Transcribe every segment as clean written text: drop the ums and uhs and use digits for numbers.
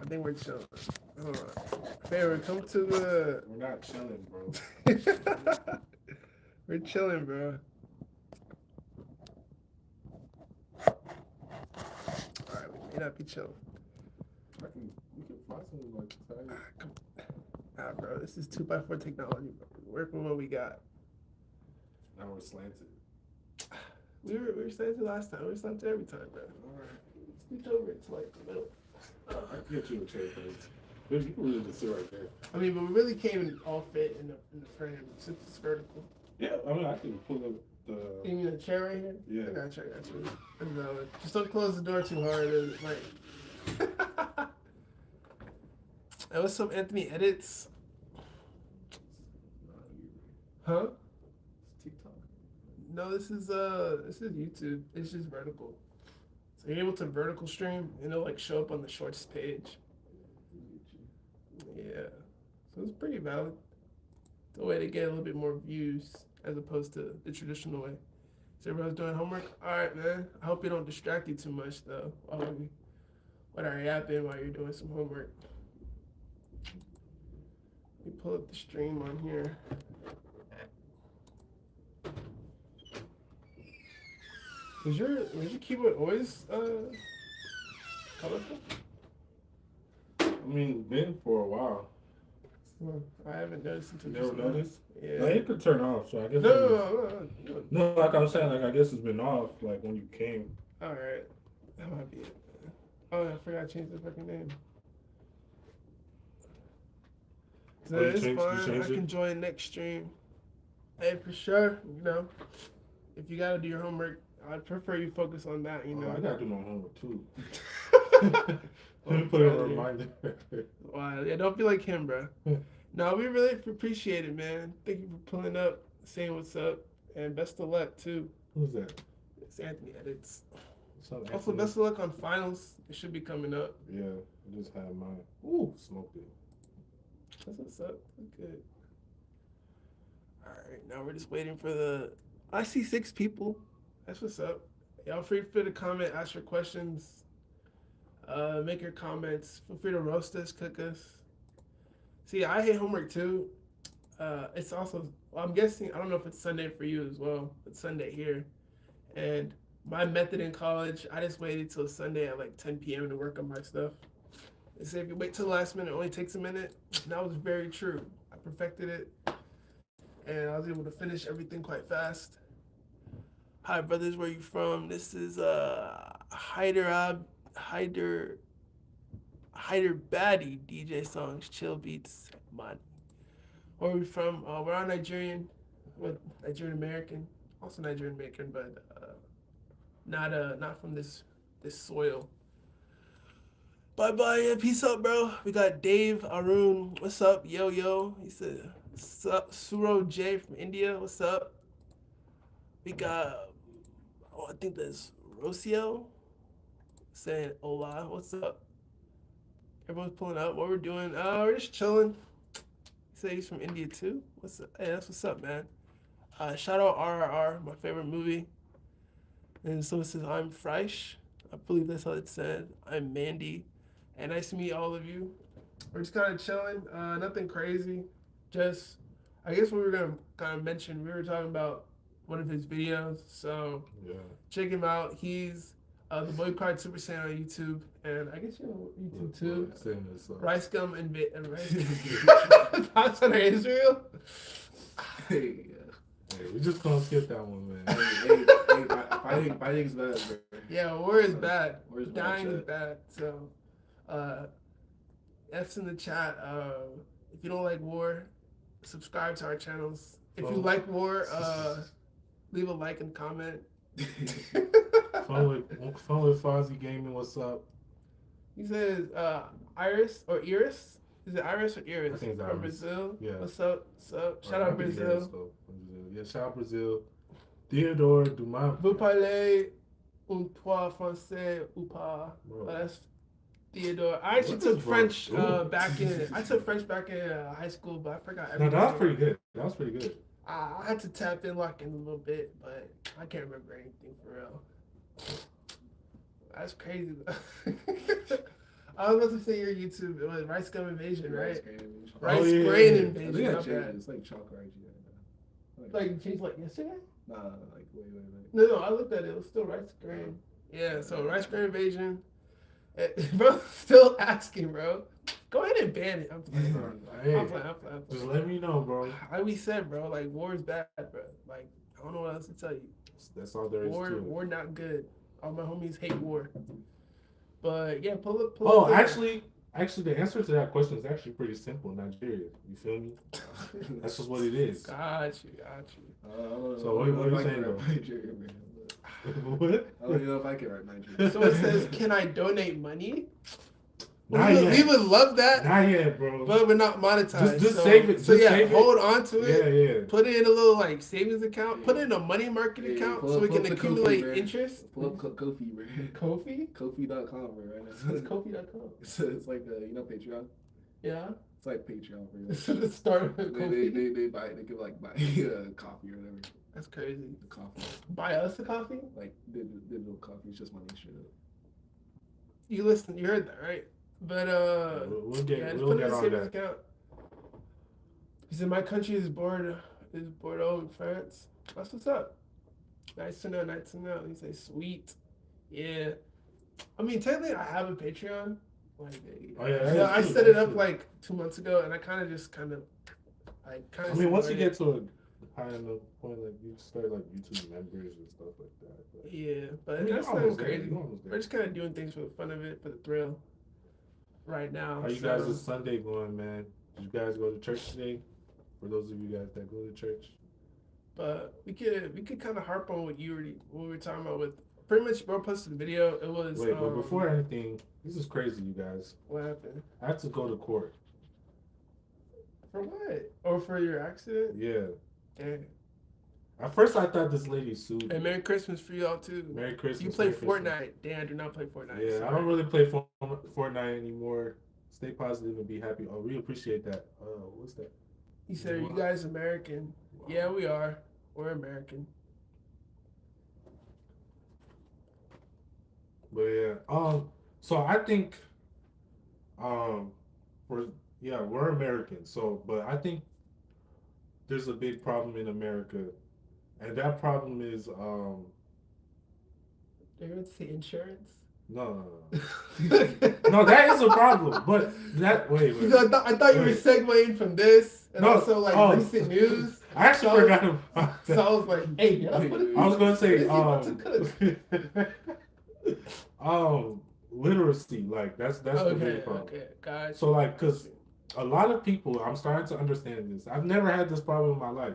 I think we're chilling. Hold on. Favorite, come to the. We're not chilling, bro. We're chilling, bro. Alright, we may not be chilling. We can find something like that. Nah, bro, this is 2x4 technology, bro. Work with what we got. Now we're slanted. We were slanted last time. We were slanted every time, bro. Alright. Scoot over to like the middle. I can get you a chair first. You can really just sit right there. I mean, but we really came all fit in the frame since it's vertical. Yeah, I mean, I can pull up the. You mean a chair right here? Yeah. I got a chair, No, just don't close the door too hard. And, like. Hey, what's up, Anthony Edits? Huh? It's TikTok. No, this is YouTube. It's just vertical. So you're able to vertical stream and it'll like show up on the shorts page. Yeah. So it's pretty valid. The way to get a little bit more views as opposed to the traditional way. So everybody's doing homework? Alright, man. I hope you don't distract you too much though while are yapping while you're doing some homework. Let me pull up the stream on here. Was your keyboard always colorful? I mean, it's been for a while. Well, I haven't noticed until You never noticed? Yeah. Like, it could turn off, so I guess. No. No, like I was saying, like I guess it's been off, like when you came. All right, that might be it. Oh, I forgot to change the fucking name. So it's fine. I can join next stream. Hey, for sure. You know, if you gotta do your homework, I'd prefer you focus on that. You know, I gotta do my homework too. Let me put a reminder. Wow, yeah, don't be like him, bro. No, we really appreciate it, man. Thank you for pulling up, saying what's up, and best of luck too. Who's that? It's Anthony Edits. Also, Also, best of luck on finals. It should be coming up. Yeah, I just had mine. Ooh, smoked it. That's what's up. Good. All right, now we're just waiting for the. I see 6 people. That's what's up. Y'all free to comment, ask your questions, make your comments. Feel free to roast us, cook us. See, I hate homework too. It's also, well, I'm guessing, I don't know if it's Sunday for you as well. It's Sunday here. And my method in college, I just waited till Sunday at like 10 p.m. to work on my stuff. They say if you wait till the last minute, it only takes a minute. And that was very true. I perfected it. And I was able to finish everything quite fast. Hi, brothers, where you from? This is Hyder Baddie DJ songs, chill beats, man. Where we from? We're all Nigerian, with Nigerian American, also Nigerian American, but not from this soil. Bye, yeah, peace up, bro. We got Dave Arun. What's up, yo? He said, Suro J from India. What's up? We got, I think that's Rocio saying hola. What's up? Everyone's pulling up. What we're doing? We're just chilling. He said he's from India too. What's up? Hey, that's what's up, man. Shout out RRR, my favorite movie. And so it says I'm Fresh. I believe that's how it said. I'm Mandy. And nice to meet all of you. We're just kind of chilling. Nothing crazy. Just, I guess what we were gonna kind of mention. We were talking about one of his videos. So yeah, check him out. He's the Boy Card Super Saiyan on YouTube, and I guess you know YouTube too. Rice Gum and Rice. Thoughts on Israel? Hey, we just gonna skip that one, man. Fighting's bad, bro. Yeah, war is bad. War's Dying is bad. So, F's in the chat. If you don't like war, subscribe to our channels. If you like war, leave a like and comment. Fun with Fozzie Gaming. What's up? He says Iris or Iris. Is it Iris or Iris? I think it's from Iris. Brazil. Yeah. What's up? Shout out Brazil. Yeah, shout out Brazil. Theodore Dumas. Vous parlez un peu français ou pas? That's Theodore. I actually took French back in. I took French back in high school, but I forgot everything. No, that was pretty good. I had to tap in, lock in a little bit, but I can't remember anything for real. That's crazy though. I was about to say your YouTube. It was Rice Gum Invasion, right? Oh, Rice yeah. Grain I Invasion. think I Not changed bad. it. It's like chocolate IG right now. Like you changed like yesterday? Nah, like wait. No, I looked at it. It was still Rice Grain. Yeah, so Rice Grain Invasion. Bro, still asking, bro. Go ahead and ban it. I'm playing, bro. Hey, I'm playing. just let me know, bro. Like we said, bro, like war is bad, bro. Like I don't know what else to tell you. That's all there is to it. War not good. All my homies hate war. But yeah, pull up. Oh, actually, the answer to that question is actually pretty simple. Nigeria, you feel me? That's just what it is. Got you. So what are you saying though? Nigeria, man. What? I don't even know if I can write Nigeria. So it says, "Can I donate money?" Not we yet. would love that, Not yet, bro. but we're not monetized. Just so, save it. So Just yeah, save hold it. on to it. Yeah. Put it in a little like savings account. Yeah. Put it in a money market Yeah, account pull so up- we pull can up the accumulate Ko-fi, man. interest. Pull up Kofi, bro. Kofi? Kofi.com, bro. Right? What's Kofi.com? It's like Patreon. Yeah. It's like Patreon for This is the start of they Kofi. they give buy coffee or whatever. That's crazy. The coffee, Buy us the coffee? like digital coffee. It's just money straight up. You listened. You heard that, right? But We'll get just we'll put it get in a on savings that. account. He said, "My country is Bordeaux in France." That's what's up. Nice to know. He said, "Sweet." Yeah. I mean, technically, I have a Patreon. Like, Oh, yeah, I true, set it that's up true. like 2 months ago, and I kind of. I mean, once you get to a high enough point, like you start like YouTube members and stuff like that. But, Yeah, but I mean, that's you're not almost there, crazy. you're almost there. We're just kind of doing things for the fun of it, for the thrill. Right now. How you guys this Sunday going, man? Did you guys go to church today? For those of you guys that go to church. But we could kind of harp on what we were talking about with pretty much bro posted the video. It was Wait, but before anything, this is crazy, you guys. what happened? I had to go to court. For what? Or for your accident? Yeah. Dang. At first, I thought this lady sued me. And Merry Christmas for y'all too. Merry Christmas. You play Merry Christmas. Fortnite. Dan, I do not play Fortnite. Yeah, sorry. I don't really play Fortnite anymore. Stay positive and be happy. Oh, we appreciate that. What's that? He said, "Are you guys American?" Yeah, we are. We're American. But yeah, so I think, we're American. So, but I think there's a big problem in America, and that problem is They're going to say insurance. no, no, that is a problem. But that wait. Because I thought you were Wait. segueing from this and No, also like oh. recent news. I actually So- forgot about that. So I was like, "Hey, yeah, what is I was gonna say, what is he about to cook?" literacy, like that's the big problem. Okay, guys. So like, cause a lot of people, I'm starting to understand this. I've never had this problem in my life,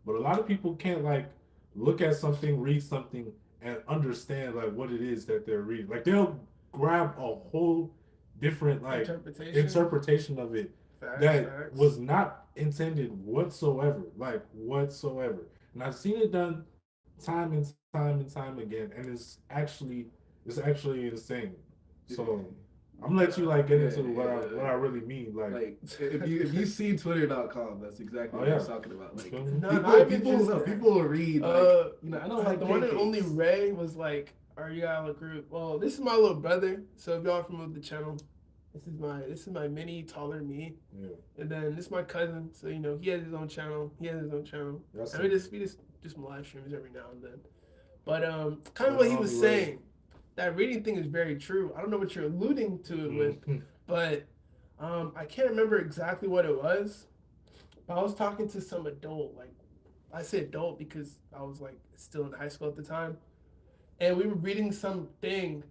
but a lot of people can't like look at something, read something, and understand like what it is that they're reading. Like they'll grab a whole different like interpretation of it that was not intended whatsoever, like whatsoever. And I've seen it done time and time again, and it's actually insane. So I'm gonna let you like get into what I really mean. Like if you see Twitter.com, that's exactly what I was talking about. Like people will read. Like, I don't like the one and pancakes. only Ray was like, "Are you out of a group?" Well, this is my little brother. So if y'all are familiar with the channel, this is my mini taller me. Yeah. And then this is my cousin. So he has his own channel. That's And we just do some live streams every now and then. But kind of what he was saying. That reading thing is very true. I don't know what you're alluding to it with, but I can't remember exactly what it was. But I was talking to some adult, like I say adult because I was like still in high school at the time, and we were reading something,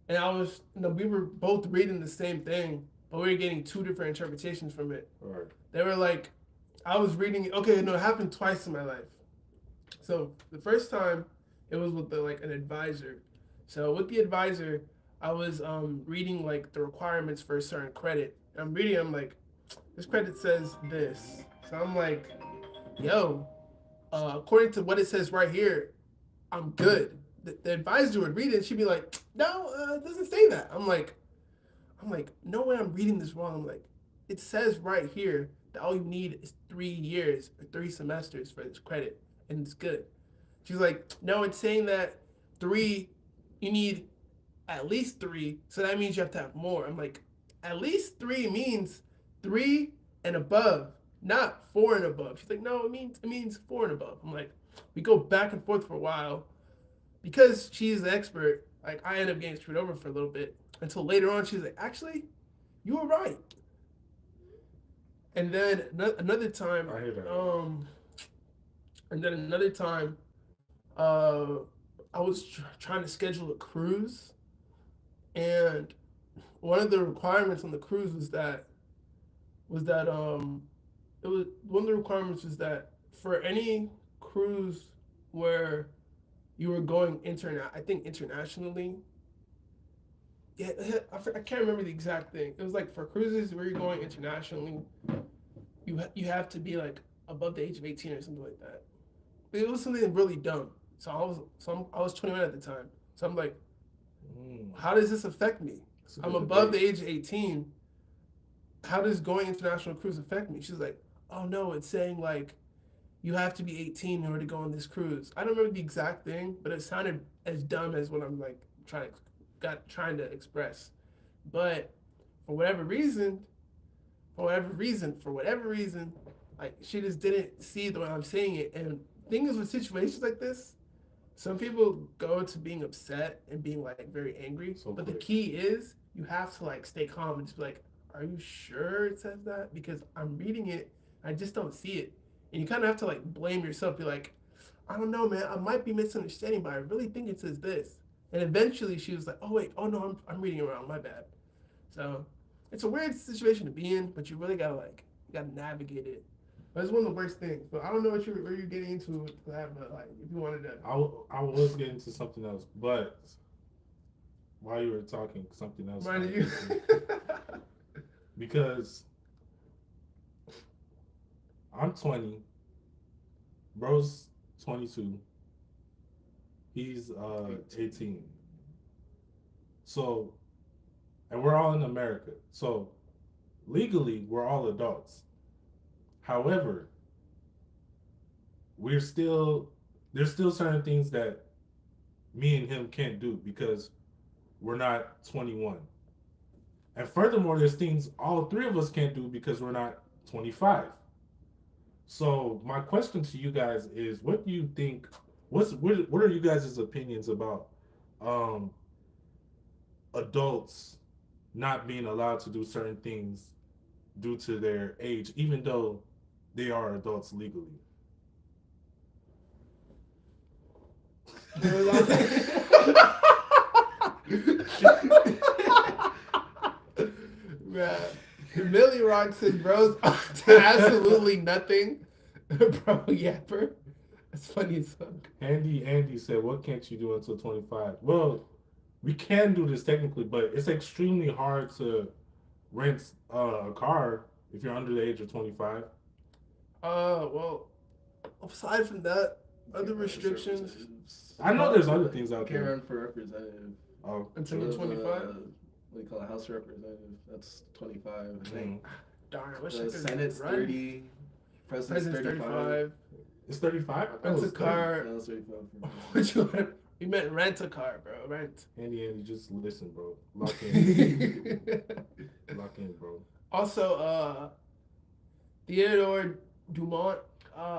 and we were both reading the same thing, but we were getting two different interpretations from it. Right. They were like, I was reading. Okay, no, it happened twice in my life. So the first time, it was with an advisor. So with the advisor, I was reading like the requirements for a certain credit. I'm like, this credit says this. So I'm like, yo, according to what it says right here, I'm good. The advisor would read it and she'd be like, no, it doesn't say that. I'm like, no way I'm reading this wrong. I'm like, it says right here that all you need is 3 years or 3 semesters for this credit and it's good. She's like, no, it's saying that you need at least 3, so that means you have to have more. I'm like, at least 3 means 3 and above, not 4 and above. She's like, no, it means 4 and above. I'm like, we go back and forth for a while. Because she's the expert, like I end up getting screwed over for a little bit until later on she's like, actually, you were right. And then another time, I was trying to schedule a cruise, and one of the requirements on the cruise was that it was one of the requirements was that for any cruise where you were going internationally. Yeah, I can't remember the exact thing. It was like for cruises where you're going internationally, you have to be like above the age of 18 or something like that. It was something really dumb. So I was 21 at the time. So I'm like, how does this affect me? I'm above the age of 18. How does going international cruise affect me? She's like, oh no, it's saying like you have to be 18 in order to go on this cruise. I don't remember the exact thing, but it sounded as dumb as what I'm like trying to express. But for whatever reason, like she just didn't see the way I'm saying it. And things with situations like this, some people go to being upset and being like very angry. But the key is you have to like stay calm and just be like, are you sure it says that? Because I'm reading it, I just don't see it. And you kind of have to like blame yourself. Be like, I don't know, man. I might be misunderstanding, but I really think it says this. And eventually she was like, oh wait, oh no, I'm reading it wrong. My bad. So it's a weird situation to be in, but you really gotta navigate it. But it's one of the worst things. But I don't know where you're getting into that, but like if you wanted to. I was getting to something else, but while you were talking, something else. Mind you. Because I'm 20, bro's 22, he's 18. So, and we're all in America. So, legally, we're all adults. However, there's still certain things that me and him can't do because we're not 21. And furthermore, there's things all 3 of us can't do because we're not 25. So my question to you guys is, what do you think? What are you guys' opinions about adults not being allowed to do certain things due to their age, even though they are adults legally? Millie Rock said, bros, absolutely nothing. Bro, yapper. That's funny as fuck. Andy said, what can't you do until 25? Well, we can do this technically, but it's extremely hard to rent a car if you're under the age of 25. Well, aside from that, other restrictions. I know there's other things out there. Can't run for representative. Oh, until you're 25. What do you call it? House representative. That's 25. I think. Darn, I wish the I could Senate's run. 30. President's 35. It's 35. Rent a car. That was 35. We meant rent a car, bro. Rent. Andy, just listen, bro. Lock in. Lock in, bro. Also, Theodore Dumont.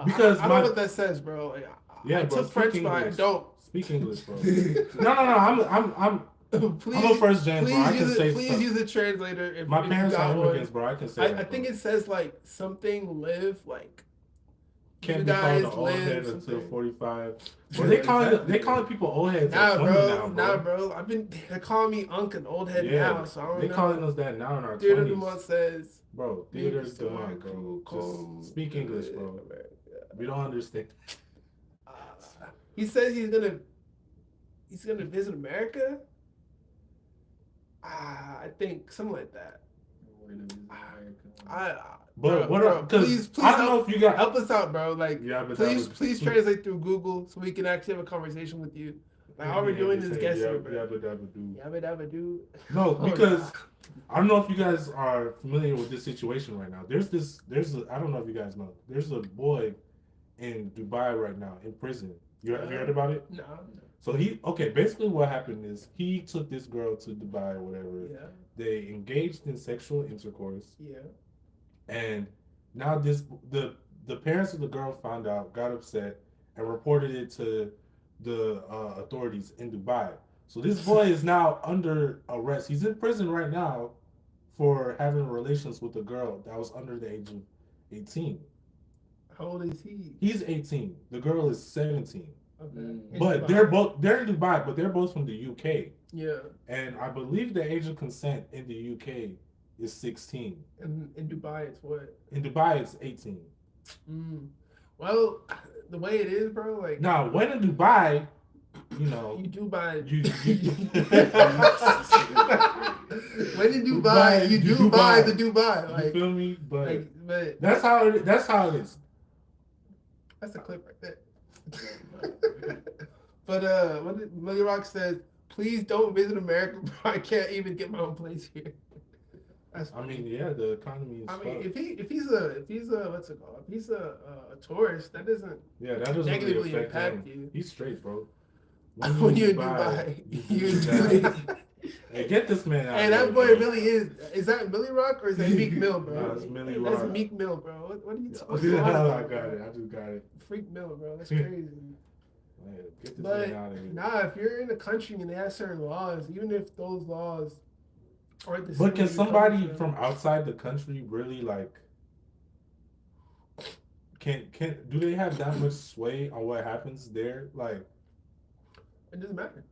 Because I don't know what that says, bro. Like, I bro, took French, but I don't speak English, bro. No. Please, I'm a first gen, bro. I can say please use a translator. If, my if parents are one. immigrants, bro. I can say. I think it says like something live like. Can't be called an old head until 45. Well, they calling people old heads. Nah, at 20 bro. now, bro. They're calling me Unc an old head now, so I don't know. They calling us that now in our 20s. Theodore Dumont says. Bro, Theodore Dumont, bro. Just speak English, bro. We don't understand. He says he's gonna visit America. I think something like that. Please I don't know if you got help us out, bro. Like, please translate through Google so we can actually have a conversation with you. Like, all we're doing is guessing, bro. Yabba dabba doo. No, because I don't know if you guys are familiar with this situation right now. I don't know if you guys know. There's a boy in Dubai right now in prison. You heard about it? No. So basically what happened is he took this girl to Dubai or whatever. Yeah. They engaged in sexual intercourse. Yeah. And now the parents of the girl found out, got upset, and reported it to the authorities in Dubai. So this boy is now under arrest. He's in prison right now for having relations with a girl that was under the age of 18. How old is he? He's 18. The girl is 17. Okay. But they're in Dubai, but they're both from the UK. Yeah. And I believe the age of consent in the UK is 16. And in Dubai, it's what? In Dubai, it's 18. Well, the way it is, bro, like... Now, when in Dubai, you know... You do buy... You when in Dubai, you do buy the Dubai. Like, you feel me? But but that's how it is. That's a clip right there. But what did Millie Rock says, please don't visit America, bro. I can't even get my own place here. I mean, yeah, the economy is. I mean, if he's a what's it called? If he's a tourist, that doesn't negatively really impact you. He's straight, bro. When you're in Dubai, you're in Dubai. Hey, get this man out. Hey, that boy really is that Millie Rock or is that Meek Mill, bro? No, it's Millie Rock. That's Meek Mill, bro. What are you talking about? I got it. I just got it. Freak Mill, bro. That's crazy. Get this man out of here. Nah, if you're in a country and they have certain laws, even if those laws aren't the same. But can somebody from outside the country really like? Do they have that much sway on what happens there? Like, it doesn't matter.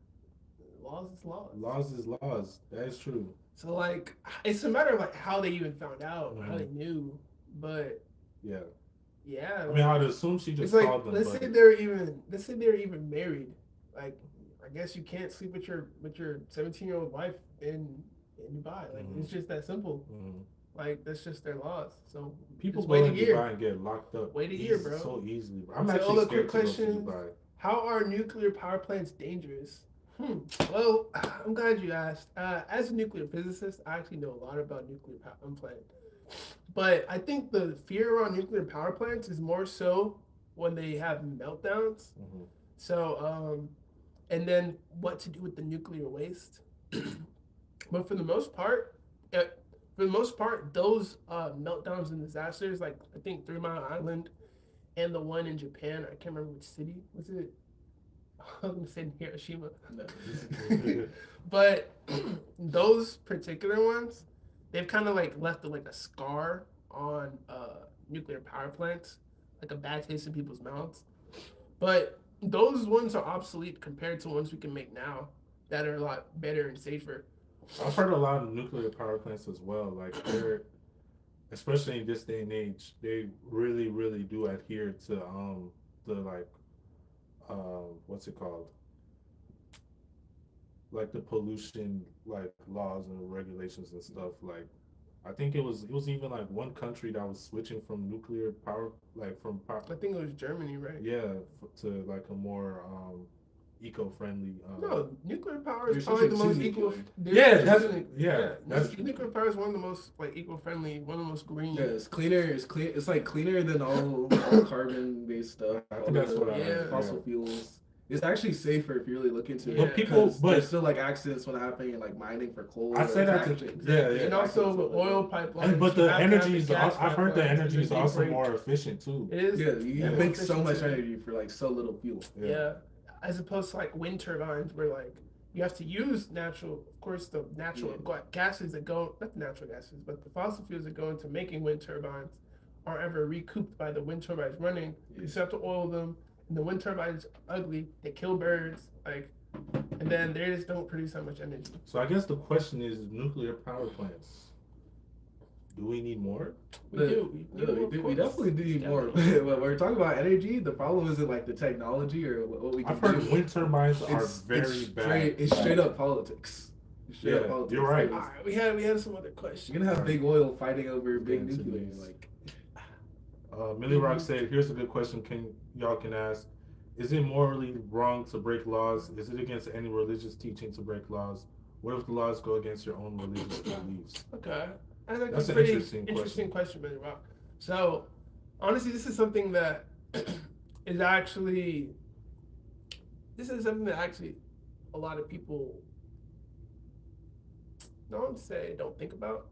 Laws is laws. Laws is laws. That is true. So like, it's a matter of like how they even found out, how they knew. But yeah. I mean, I'd assume she just called them. Let's say they're even married. Like, I guess you can't sleep with your 17-year-old wife in Dubai. Like, it's just that simple. Like, that's just their laws. So people go to Dubai and get locked up. Wait a year, bro. So easily, bro. I'm actually scared to go to Dubai. How are nuclear power plants dangerous? Well, I'm glad you asked. As a nuclear physicist, I actually know a lot about nuclear power plants. But I think the fear around nuclear power plants is more so when they have meltdowns. So, and then what to do with the nuclear waste. But for the most part, those meltdowns and disasters, like I think 3 Mile Island and the one in Japan, I can't remember which city. Was it? I was going to say Hiroshima. No. But those particular ones, they've kind of like left a scar on nuclear power plants, like a bad taste in people's mouths. But those ones are obsolete compared to ones we can make now that are a lot better and safer. I've heard a lot of nuclear power plants as well. Like they're, especially in this day and age, they really, really do adhere to the what's it called? Like the pollution laws and regulations and stuff. Like I think it was even like one country that was switching from nuclear power I think it was Germany, right? Yeah, to like a more eco-friendly. No, nuclear power is probably the most eco. Nuclear power is one of the most eco-friendly, one of the most green. Yeah, it's cleaner. It's clean. It's cleaner than all carbon-based stuff. I think that's what I heard. Fossil fuels. It's actually safer if you really look into it. But there's still accidents when happening in mining for coal. I say that and also with oil pipelines. But the energy is, I've heard the energy is also more efficient too. It is. Yeah, you make so much energy for so little fuel. Yeah, as opposed to wind turbines where you have to use of course the natural gases that go, not the natural gases, but the fossil fuels that go into making wind turbines are ever recouped by the wind turbines running. You just have to oil them. And the wind turbines are ugly. They kill birds, and then they just don't produce that much energy. So I guess the question is, nuclear power plants. Do we need more? We do. We definitely do need more. But when we're talking about energy, the problem isn't the technology or what we can do. I've heard wind turbines are very bad. It's straight up politics. You're right. All right, we had some other questions. You're gonna have big oil fighting over big nuclear. Millie Rock said, "Here's a good question. Y'all can ask: is it morally wrong to break laws? Is it against any religious teaching to break laws? What if the laws go against your own religious beliefs?" Okay, that's a a pretty interesting question, Millie Rock. So, honestly, this is something that is actually this is something that actually a lot of people don't say, don't think about.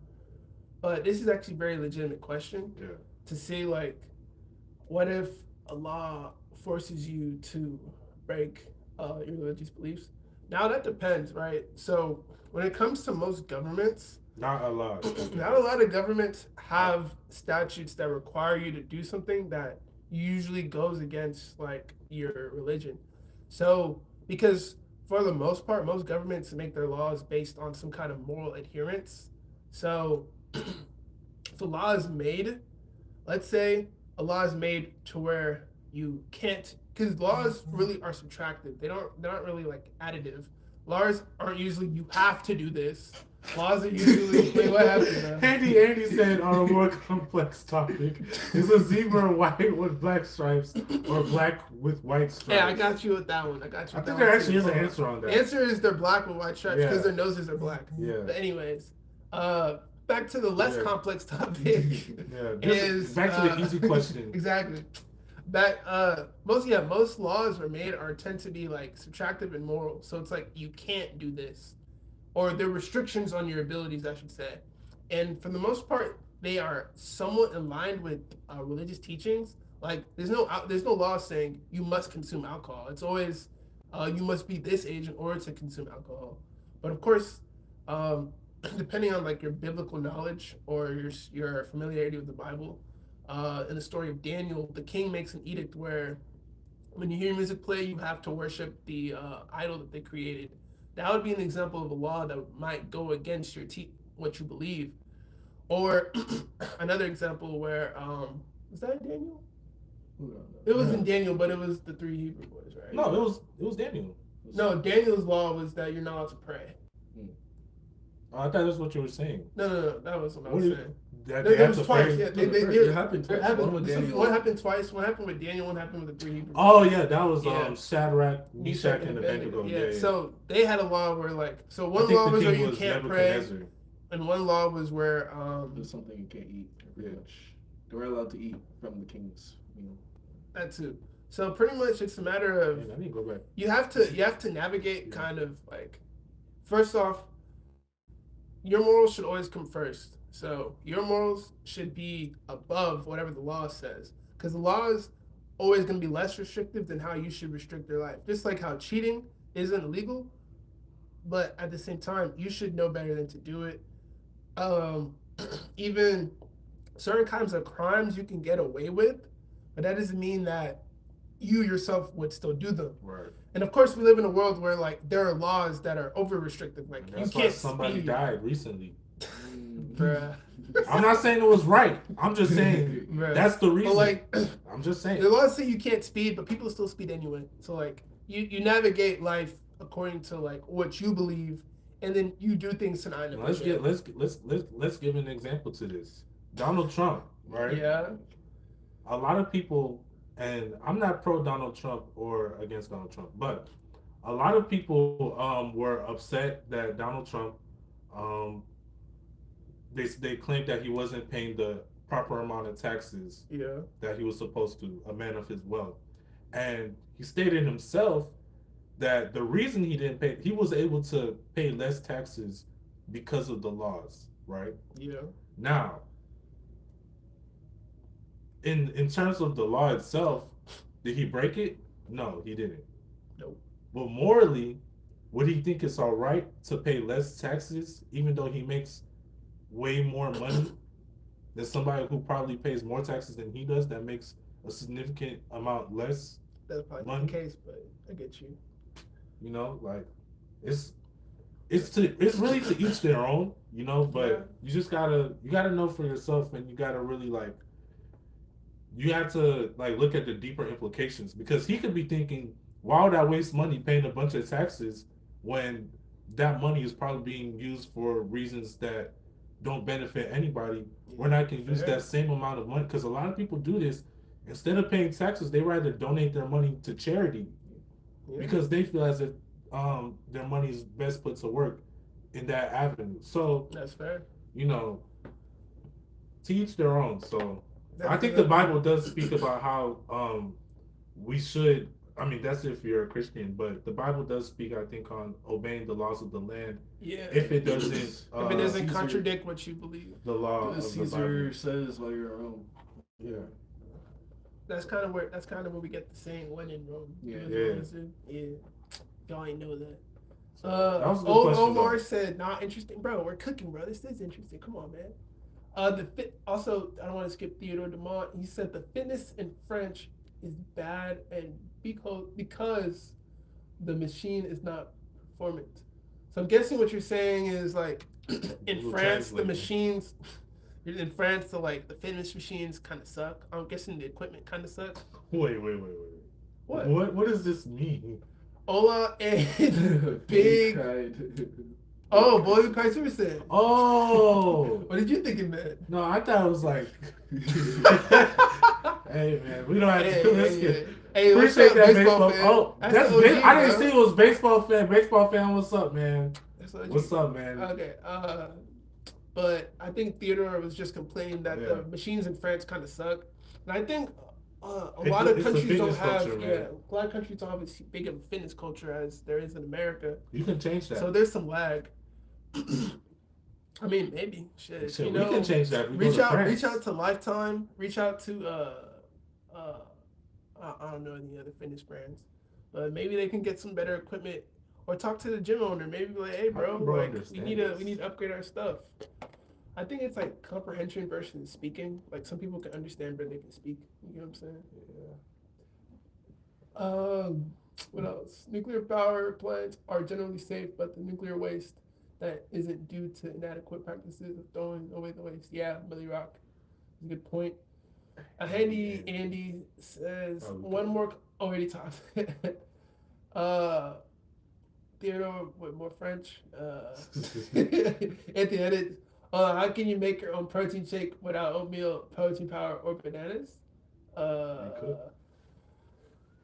But this is actually a very legitimate question. Yeah. To say, like, what if a law forces you to break your religious beliefs? Now that depends, right? So when it comes to most governments, not a lot. Not a lot of governments have statutes that require you to do something that usually goes against like your religion. So because for the most part, most governments make their laws based on some kind of moral adherence. So if a law is made, let's say a law is made to where you can't, because laws really are subtractive. They're not really like additive. Laws aren't usually you have to do this. Laws are usually wait, what happened? Andy said on a more complex topic, is a zebra white with black stripes or black with white stripes? Yeah, I got you with that one. I got you. I think there actually is an answer on that. The answer is they're black with white stripes because their noses are black. Yeah. But anyways, back to the less complex topic. Is back to the easy question. Exactly. Back most laws tend to be like subtractive and moral. So it's like you can't do this. Or there are restrictions on your abilities, I should say. And for the most part, they are somewhat in line with religious teachings. Like there's no law saying you must consume alcohol. It's always you must be this age in order to consume alcohol. But of course, depending on like your biblical knowledge or your familiarity with the Bible, in the story of Daniel, the king makes an edict where when you hear music play, you have to worship the idol that they created. That would be an example of a law that might go against what you believe. Or another example where was that Daniel? It was in Daniel, but it was the 3 Hebrew boys, right? No, it was Daniel. No, Daniel's law was that you're not allowed to pray. Oh, I thought that's what you were saying. No, that was what I was saying. It was twice. Yeah, it happened twice. One happened twice. One happened with Daniel. One happened with the 3 Hebrew. Oh yeah, that was Shadrach, Meshach, and Abednego. Yeah. So they had a law where one law was where you can't pray, and one law was where there's something you can't eat. Pretty much, they were allowed to eat from the king's meal. That too. So pretty much, it's a matter of I need to go back. You have to navigate kind of like, first off, your morals should always come first. So your morals should be above whatever the law says, because the law is always going to be less restrictive than how you should restrict your life. Just like how cheating isn't illegal, but at the same time, you should know better than to do it. Even certain kinds of crimes you can get away with, but that doesn't mean that you yourself would still do them. Right. And of course, we live in a world where like there are laws that are over restrictive. Like that's you can't. Why somebody died recently. Bruh. I'm not saying it was right. I'm just saying that's the reason. But like, I'm just saying. The laws say you can't speed, but people still speed anyway. So like, you navigate life according to like what you believe, and then you do things to not. Let's give an example to this. Donald Trump, right? Yeah. A lot of people, and I'm not pro Donald Trump or against Donald Trump, but a lot of people were upset that Donald Trump they claimed that he wasn't paying the proper amount of taxes that he was supposed to, a man of his wealth. And he stated himself that the reason he didn't pay, he was able to pay less taxes because of the laws, right? Yeah. Now, in terms of the law itself, did he break it? No, he didn't. Nope. But morally, would he think it's all right to pay less taxes, even though he makes way more money than somebody who probably pays more taxes than he does, that makes a significant amount less? That's probably money. The case, but I get you. You know, like it's really to each their own, you know, but you just gotta know for yourself, and you gotta really you have to look at the deeper implications, because he could be thinking, why would I waste money paying a bunch of taxes when that money is probably being used for reasons that don't benefit anybody, when I can use that same amount of money? Because a lot of people do this. Instead of paying taxes, they rather donate their money to charity because they feel as if their money is best put to work in that avenue. So that's fair. You know, to each their own. So I think the Bible does speak about how we should I mean, that's if you're a Christian, but the Bible does speak, I think, on obeying the laws of the land. Yeah. If it doesn't, if it doesn't Caesar, contradict what you believe, the law of Caesar the Bible says while you're at Rome. Yeah. that's kind of where we get the saying "when in Rome." Yeah. Y'all ain't know that. That was a good question, Omar though. said, "Not interesting, bro. We're cooking, bro. This is interesting. Come on, man." Also, I don't want to skip Theodore Dumont. He said the fitness in French is bad and because the machine is not performant. So I'm guessing what you're saying is like in France the machines in France so like the fitness machines kind of suck. I'm guessing the equipment kind of sucks. Wait. What does this mean? Ola and Big. Oh, boy, who cried suicide. Oh. What did you think it meant? No, I thought it was like. Hey man, we don't have to. Hey, appreciate that baseball fan? Oh, that's OG, I didn't see it was baseball fan. Baseball fan, what's up, man? What's up, man? Okay. But I think Theodore was just complaining that the machines in France kind of suck, and I think a lot of countries don't have. A lot of countries don't have as big of a fitness culture as there is in America. You can change that. So there's some lag. I mean, maybe shit. We can change that. Reach out to Lifetime. Reach out to I don't know any other fitness brands, but maybe they can get some better equipment, or talk to the gym owner. Maybe be like, hey, bro, like we need to upgrade our stuff. I think it's like comprehension versus speaking. Like some people can understand, but they can speak. You know what I'm saying? Yeah. What else? Nuclear power plants are generally safe, but the nuclear waste that isn't due to inadequate practices of throwing away the waste. Yeah, Billy Rock. That's a good point. Handy Andy says one more. Already talked. Theodore with more French. At the edit. How can you make your own protein shake without oatmeal, protein powder, or bananas?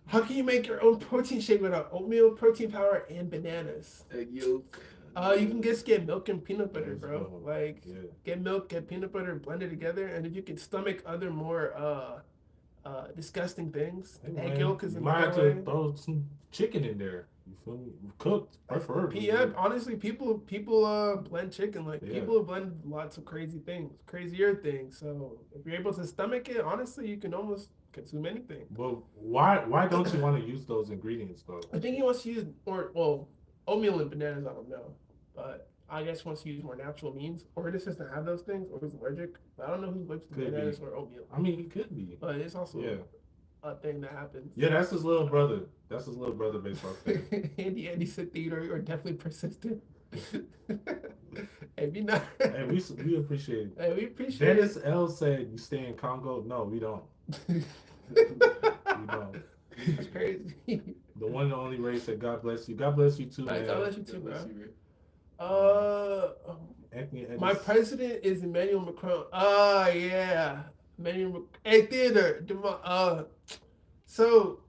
How can you make your own protein shake without oatmeal, protein powder, and bananas? Egg yolk. You can just get milk and peanut butter, bro. Get milk, get peanut butter, blend it together, and if you can stomach other more disgusting things, egg yolk is another way. You might have to throw some chicken in there. You feel me? Cooked, preferably. Yeah, honestly, people blend chicken. People blend lots of crazier things. So if you're able to stomach it, honestly, you can almost consume anything. But why don't you want to use those ingredients though? I think he wants to use oatmeal and bananas. I don't know, but I guess he wants to use more natural means, or he just doesn't have those things, or he's allergic. But I don't know who's allergic to bananas or oatmeal. I mean, he could be, but it's also a thing that happens. Yeah, that's his little brother. That's his little brother baseball fan. Andy said Theodore are definitely persistent. Hey, not. Hey, we appreciate it. Hey, we appreciate Dennis it. L said you stay in Congo. No, we don't. We don't. That's crazy. The one and only Ray said, God bless you. God bless you too, man. God bless you too, bro. My president is Emmanuel Macron. Yeah. Hey, Theodore. So,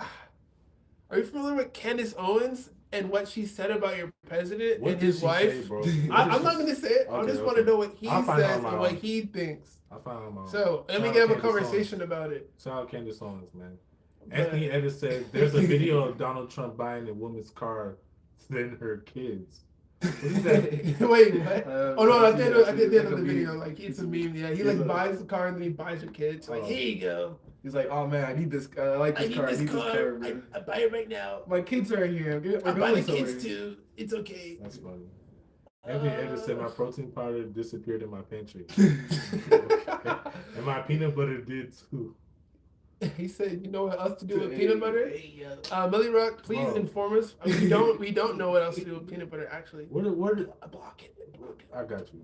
are you familiar with Candace Owens and what she said about your president and his wife? I'm not going to say it. I just want to know what he says and what he thinks. I'll find out my So, let me have a conversation about it. Shout out Candace Owens, man. Anthony Edis said there's a video of Donald Trump buying a woman's car than her kids. What is that? Wait, what? I did the other video. Like, it's a meme. Yeah, he buys the car and then he buys her kids. Like, here you go. He's like, oh man, I need this. I like this car. I need this car. Man. I buy it right now. My kids are here. I buy the kids too. It's okay. That's funny. Anthony Edis said my protein powder disappeared in my pantry. And my peanut butter did too. He said, "You know what else to do with peanut butter?" Millie Rock, please inform us. We don't know what else to do with peanut butter. Actually, what? Block it. I got you.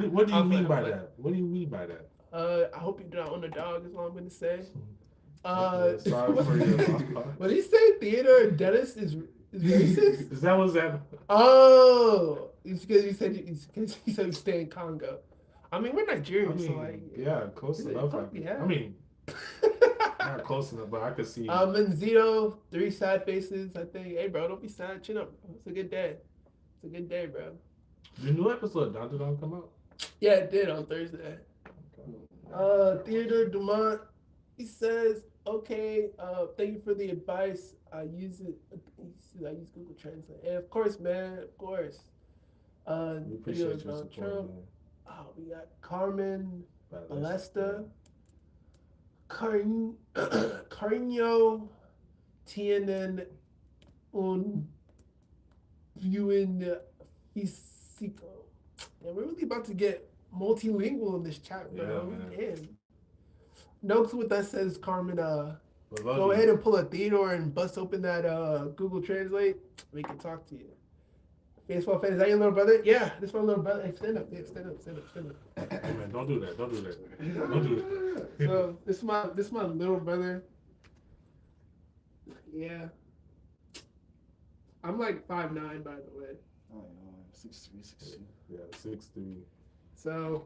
What do you mean by that? What do you mean by that? I hope you don't own a dog. Is all I'm gonna say. Sorry for your loss. What did he say? Theodore Dennis is racist. Is that what's that? Oh, it's because he said you stay in Congo. I mean, we're Nigerian, so like. Yeah, close enough. I mean. Not close enough, but I could see. Manzito, 3 sad faces. I think, hey, bro, don't be sad. Chin up. It's a good day. It's a good day, bro. The new episode of Don Don come out? Yeah, it did on Thursday. Okay. Theodore Dumont, he says, Okay, thank you for the advice. I use it. I use Google Translate, and of course, man, of course. We appreciate Videos your on support, Trump. man. Oh, we got Carmen Yeah. Balesta, Carino, tienen un buen físico. Yeah, we're really about to get multilingual in this chat, bro. Yeah, man. Damn. No clue what that says, Carmen. Go You. ahead and pull a Theodore and bust open that Google Translate. We can talk to you. Baseball fan, is that your little brother? Yeah, this is my little brother. Hey, stand up, stand up, stand up, stand up. Hey, man, don't do that. Don't do that. Don't do that. So this is my little brother. Yeah. I'm like 5'9", by the way. Oh, yeah, 6'3", 6'2". Yeah, 6'3". So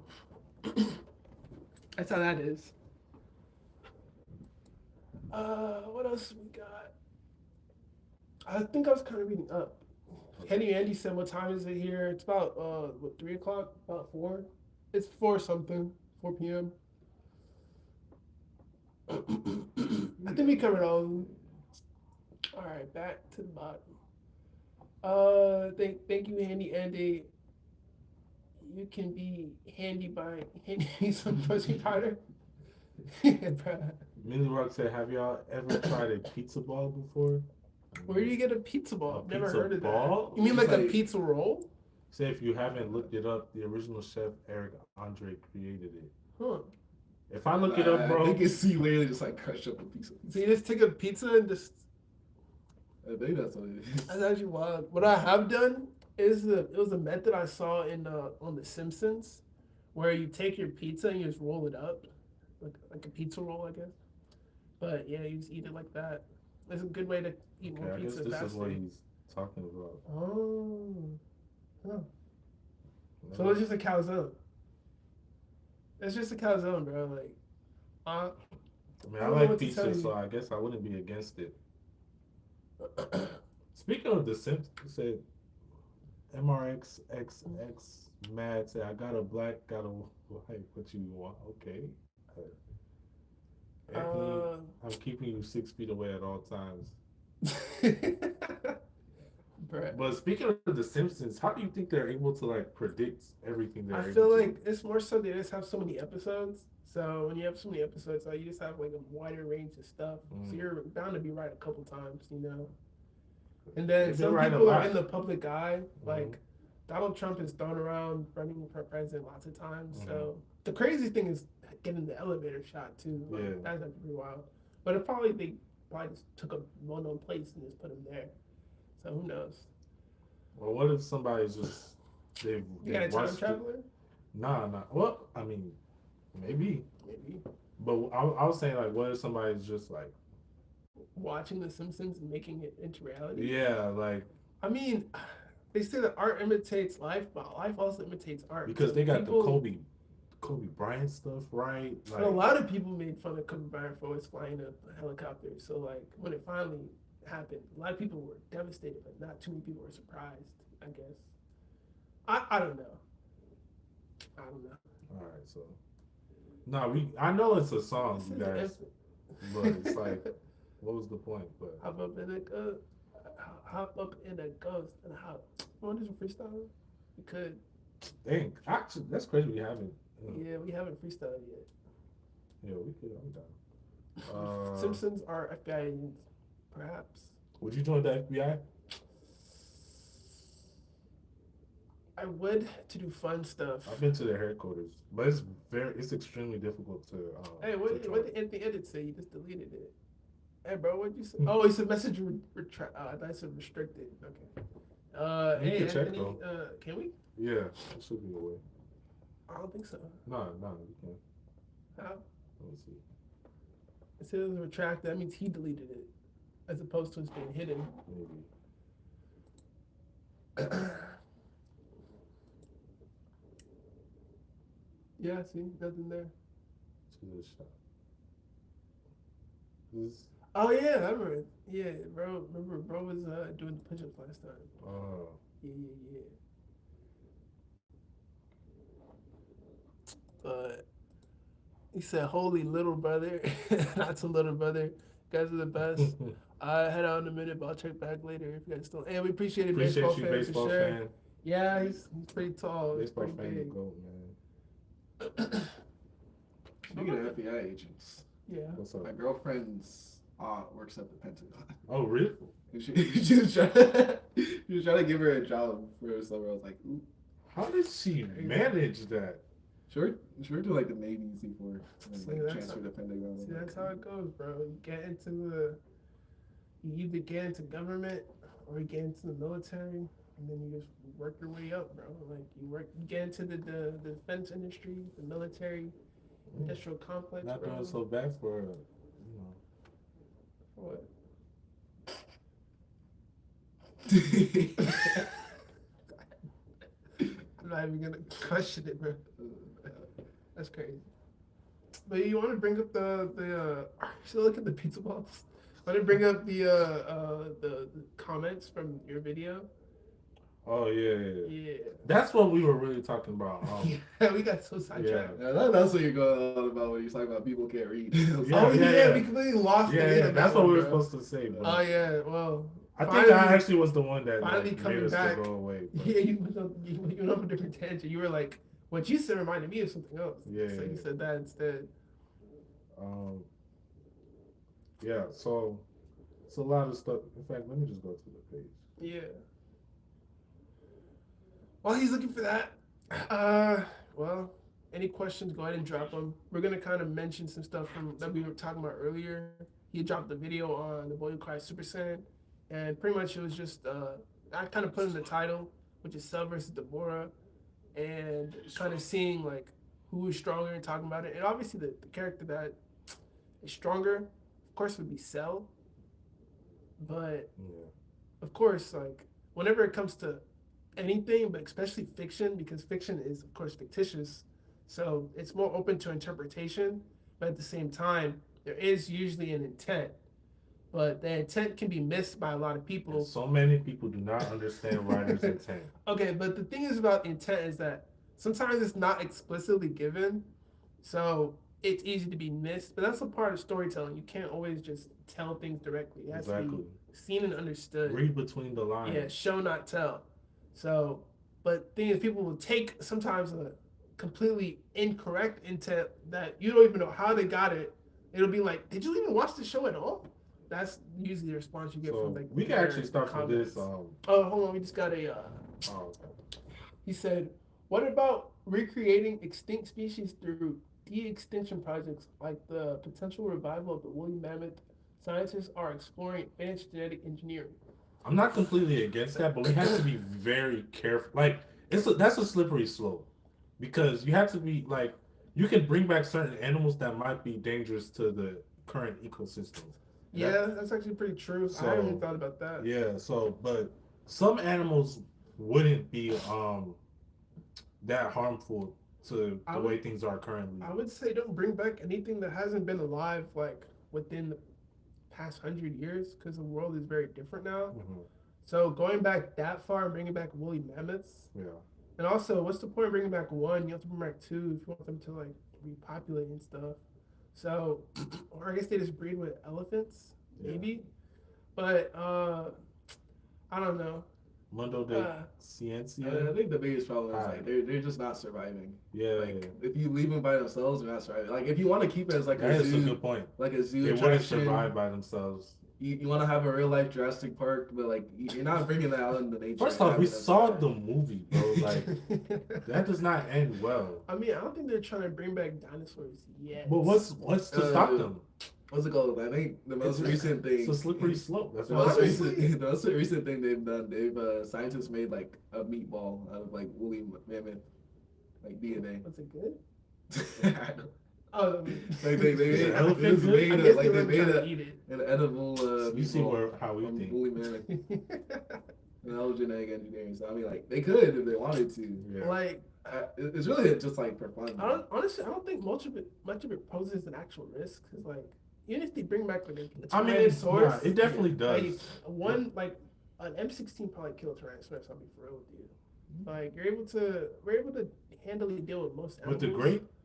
that's how that is. What else we got? I think I was kind of reading up. Henny Andy said, "What time is it here?" It's about 3 o'clock, about 4. It's 4 something, 4 p.m. I think we covered all. All right, back to the bottom. Thank you, Handy Andy. You can be handy by handy some pussy powder. Millie Rock said, "Have y'all ever tried a pizza ball before?" Where do you get a pizza ball? I've never heard of ball? that. You mean like a pizza roll? Say if you haven't looked it up, the original chef Eric Andre created it. Huh. If I look it up, bro, I think it's see literally just like crush up a pizza. So you just take a pizza and just. I think that's what it is. That's actually wild. What I have done is it was a method I saw in on The Simpsons, where you take your pizza and you just roll it up, like a pizza roll, I guess. But yeah, you just eat it like that. It's a good way to eat more pizza faster. I guess this is what he's talking about. Oh. Huh. So it's just a calzone. It's just a calzone, bro. Like, I mean, I like pizza, so I guess I wouldn't be against it. Speaking of The Simpsons, said MRXXX Mad said, "I got a black, got a white. What you want? Okay." Anthony, I'm keeping you 6 feet away at all times. But speaking of The Simpsons, how do you think they're able to like predict everything? I feel like it's more so they just have so many episodes. So when you have so many episodes, you just have like a wider range of stuff. So you're bound to be right a couple times, you know. And then some people are in the public eye. Like Donald Trump is thrown around running for president lots of times. So the crazy thing is getting the elevator shot too. Like, that's pretty wild. But they probably just took a well-known place and just put him there. So who knows? Well, what if somebody's just they got a time traveler? Nah. Well, I mean, maybe. But I was saying like, what if somebody's just like watching The Simpsons and making it into reality? Yeah, like I mean, they say that art imitates life, but life also imitates art. Because they got the Kobe Bryant stuff, right? Like, a lot of people made fun of Kobe Bryant for always flying a helicopter. So like when it finally happened, a lot of people were devastated, but not too many people were surprised, I guess. I don't know. All right, so I know it's a song, you guys, but it's like, what was the point? But hop up in a ghost and hop. Want to do some freestyle? We could. Dang, actually, that's crazy. We haven't. Yeah, we haven't freestyled yet. Yeah, we could. I'm down. Simpsons are FBI agents, perhaps. Would you join the FBI? I would, to do fun stuff. I've been to their headquarters, but it's extremely difficult to. Hey, what did the edit say? You just deleted it. Hey, bro, what'd you say? Oh, he said message I thought it said restricted. Okay. You hey, can Anthony, check though. Can we? Yeah, it should be a way. I don't think so. No, you can't. How? Let me see. It says retract. That means he deleted it, as opposed to it's being hidden. Maybe. Yeah, see, nothing there. Oh yeah, I remember. Yeah, bro. Remember, bro was doing the push-ups last time. Oh. Yeah. But He said, "Holy little brother, not so little brother. You guys are the best." I head out in a minute, but I'll check back later if you guys still. Hey, we appreciate it, Appreciate baseball you, fan baseball for sure. fan. Yeah, he's pretty tall. He's Baseball pretty fan, big. go, man. Speaking of FBI agents, Yeah. What's up? my girlfriend's aunt works at the Pentagon. Oh, really? She was trying to give her a job for summer. I was like, ooh. How did she manage that? She worked in like the Navy before and See, like that's transferred to Pentagon. See, that's how it goes, bro. You either get into government or you get into the military, and then you just work your way up, bro. Like you get into the defense industry, the military, industrial complex. Not bro. doing so bad for, What? I'm not even gonna question it, bro. That's crazy. But you want to bring up the still look at the pizza balls. Want to bring up the comments from your video? Oh yeah. Yeah. That's what we were really talking about. Yeah, we got so sidetracked. Yeah, that's what you're going on about when you're talking about people can't read. Yeah, we completely lost it. Yeah, that's what we were supposed to say. Bro. Oh yeah, well. I think I actually was the one that finally coming made us back. to go away. But. Yeah, you went on a different tangent. You were like, what you said reminded me of something else. Yeah. So you said that instead. Yeah, so it's a lot of stuff. In fact, let me just go to the page. Yeah. While he's looking for that, well, any questions, go ahead and drop them. We're going to kind of mention some stuff that we were talking about earlier. He dropped the video on the Boy Who Cried Super Saiyan, and pretty much it was just, I kind of put in the title, which is Cell versus Deborah, and kind of seeing, like, who is stronger and talking about it. And obviously the character that is stronger, of course, would be Cell. But, of course, like, whenever it comes to anything, but especially fiction, because fiction is, of course, fictitious. So it's more open to interpretation. But at the same time, there is usually an intent. But the intent can be missed by a lot of people. And so many people do not understand writer's intent. Okay, but the thing is about intent is that sometimes it's not explicitly given. So it's easy to be missed. But that's a part of storytelling. You can't always just tell things directly. It has to be seen and understood. Read between the lines. Yeah, show, not tell. So, but thing is, people will take sometimes a completely incorrect intent that you don't even know how they got it. It'll be like, did you even watch the show at all? That's usually the response you get from like. We can actually start from this. Oh, hold on, we just got a. He said, "What about recreating extinct species through de-extinction projects like the potential revival of the woolly mammoth? Scientists are exploring advanced genetic engineering." I'm not completely against that, but we have to be very careful. Like, that's a slippery slope, because you have to be like, you can bring back certain animals that might be dangerous to the current ecosystem. Yeah, that's actually pretty true. I haven't even thought about that. Yeah, but some animals wouldn't be that harmful to the way things are currently. I would say don't bring back anything that hasn't been alive like within the past 100 years, because the world is very different now. Mm-hmm. So going back that far and bringing back woolly mammoths. Yeah. And also, what's the point of bringing back one? You have to bring back two if you want them to like repopulate and stuff. So, or I guess they just breed with elephants, maybe. But I don't know. Mundo de Ciencia. I think the biggest problem is like they're just not surviving. Yeah. Like if you leave them by themselves, they're not surviving. Like if you want to keep it as like a zoo, that's a good point. Like a zoo. They wouldn't survive by themselves. You want to have a real life Jurassic Park, but like you're not bringing that out into nature. First off, we saw the movie, bro. Like that does not end well. I mean, I don't think they're trying to bring back dinosaurs yet. But what's to stop them? What's it called? I think the most recent thing. It's a slippery slope. That's the most recent thing they've done. Scientists made like a meatball out of like woolly mammoth, like DNA. Was it good? Like they made an edible. You see how we think. Woolly mammoth. And that was genetic engineering. So I mean, like they could if they wanted to. Yeah. Like. It's really just like for fun. Honestly, I don't think much of it poses an actual risk, because like even if they bring back like a Tyrannosaurus, it definitely does. Like an M16 probably killed Tyrannosaurus. I'll be for real with you. Like we're able to handily deal with most animals. With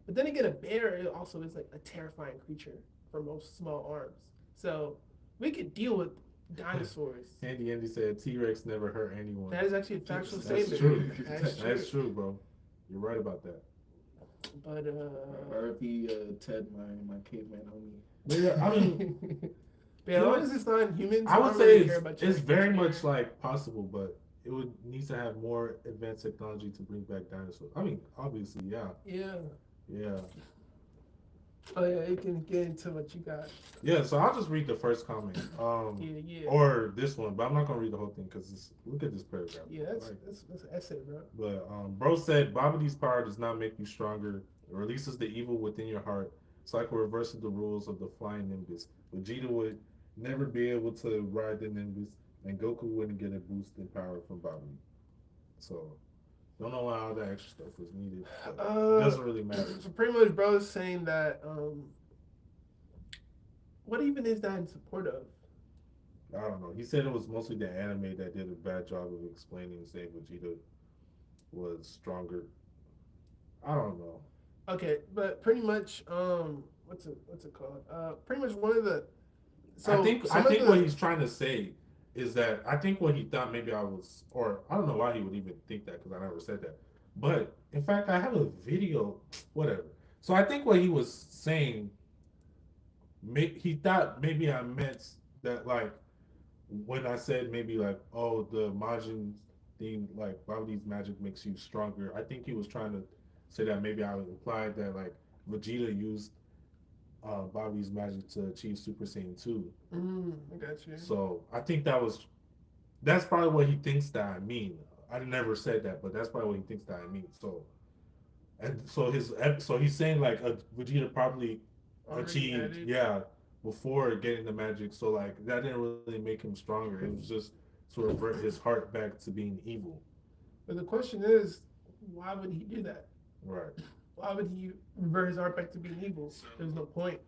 the But then again, a bear also is like a terrifying creature for most small arms. So we could deal with dinosaurs. Andy said T-Rex never hurt anyone. That is actually a factual That's statement. true. That's true. That's true, bro. You're right about that. But R.I.P. Ted, my caveman homie. Yeah, I mean, but as long as it's not humans, I would really say care it's very much like possible, but it would need to have more advanced technology to bring back dinosaurs. I mean, obviously, yeah. Yeah. Yeah. Oh yeah, you can get into what you got. Yeah, so I'll just read the first comment. Yeah. Or this one, but I'm not gonna read the whole thing because look at this paragraph. Yeah, that's an essay, bro. But bro said Babidi's power does not make you stronger. It releases the evil within your heart. It's like a reverse of the rules of the flying Nimbus. Vegeta would never be able to ride the Nimbus, and Goku wouldn't get a boost in power from Babidi. So don't know why all that extra stuff was needed. It doesn't really matter. So pretty much, bro is saying that what even is that in support of? I don't know. He said it was mostly the anime that did a bad job of explaining and saying Vegeta was stronger. I don't know. Okay, but pretty much, what's it called? Pretty much one of the. So I think what he's trying to say is that I think what he thought maybe I was, or I don't know why he would even think that because I never said that. But in fact, I have a video, whatever. So I think what he was saying, he thought maybe I meant that like when I said maybe like, oh, the Majin thing, like Babidi's magic makes you stronger. I think he was trying to say that maybe I implied that like Vegeta used Babidi's magic to achieve Super Saiyan 2. I got you. So I think that's probably what he thinks that I mean. I never said that, but that's probably what he thinks that I mean. So he's saying like Vegeta probably achieved before getting the magic. So like that didn't really make him stronger. It was just to revert his heart back to being evil. But the question is, why would he do that? Right. Why would he revert his heart back to being evil? There's no point.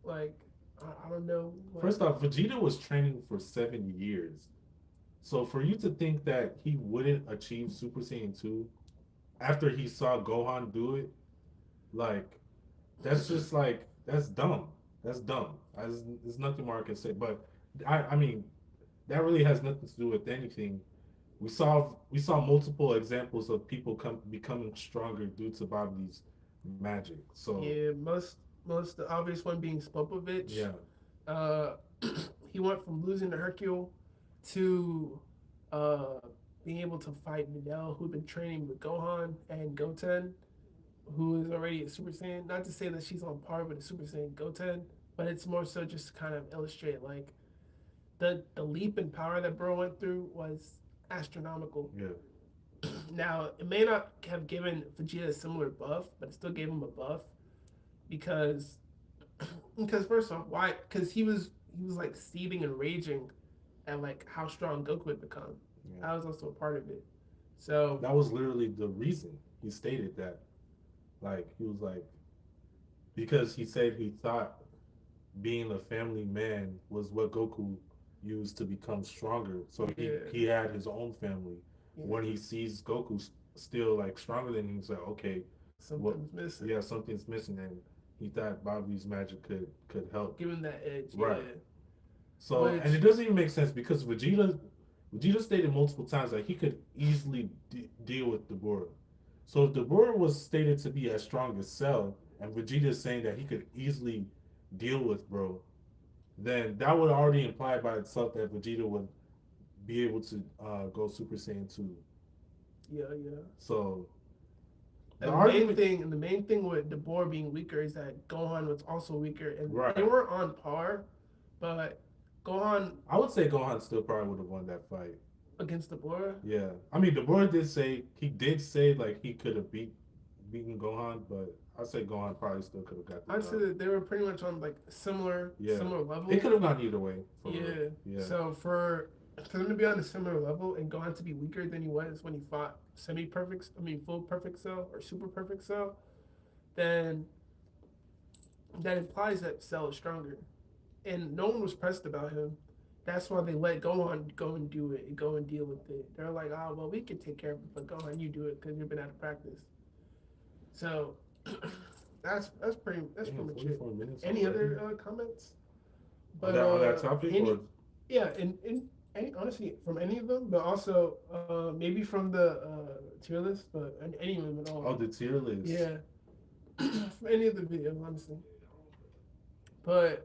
Like, I don't know. First off, Vegeta was training for 7 years. So for you to think that he wouldn't achieve Super Saiyan 2 after he saw Gohan do it, like, that's just like, that's dumb. That's dumb. There's nothing more I can say. But, I mean, that really has nothing to do with anything. We saw multiple examples of people becoming stronger due to Babidi's magic. So yeah, most the obvious one being Spopovich. Yeah. He went from losing to Hercule to being able to fight Videl, who'd been training with Gohan, and Goten, who is already a Super Saiyan. Not to say that she's on par with a Super Saiyan Goten, but it's more so just to kind of illustrate like the leap in power that bro went through was astronomical. Yeah. Now, it may not have given Vegeta a similar buff, but it still gave him a buff because first off, why? Because he was like seething and raging at like how strong Goku had become. Yeah. That was also a part of it. So that was literally the reason he stated that. Like he was like, because he said he thought being a family man was what Goku used to become stronger. So he had his own family. Yeah. When he sees Goku still like stronger than him, he's like, okay, something's missing. Yeah, something's missing, and he thought Babidi's magic could help. Give him that edge. Right. Yeah. So and it doesn't even make sense because Vegeta stated multiple times that he could easily deal with Deborah. So if Deborah was stated to be as strong as Cell, and Vegeta is saying that he could easily deal with bro, then that would already imply by itself that Vegeta would be able to go Super Saiyan 2. Yeah. So the main thing with Deborah being weaker is that Gohan was also weaker, and they were on par, but Gohan. I would say Gohan still probably would have won that fight against Deborah. Yeah, I mean Deborah did say like he could have beaten Gohan, but I'd say Gohan probably still could have got the I'd say that they were pretty much on like similar level. It could have gone either way. Yeah. So for them to be on a similar level and Gohan to be weaker than he was when he fought full perfect Cell or super perfect Cell, then that implies that Cell is stronger. And no one was pressed about him. That's why they let Gohan go and do it, go and deal with it. They're like, oh, well, we can take care of it, but Gohan, you do it because you've been out of practice. So that's pretty much it. 44 minutes Any already. other comments? On But that topic, any, or yeah, in any, honestly, from any of them, but also maybe from the tier list, but any of them at all. oh, the tier list. Yeah, from any of the videos, honestly. But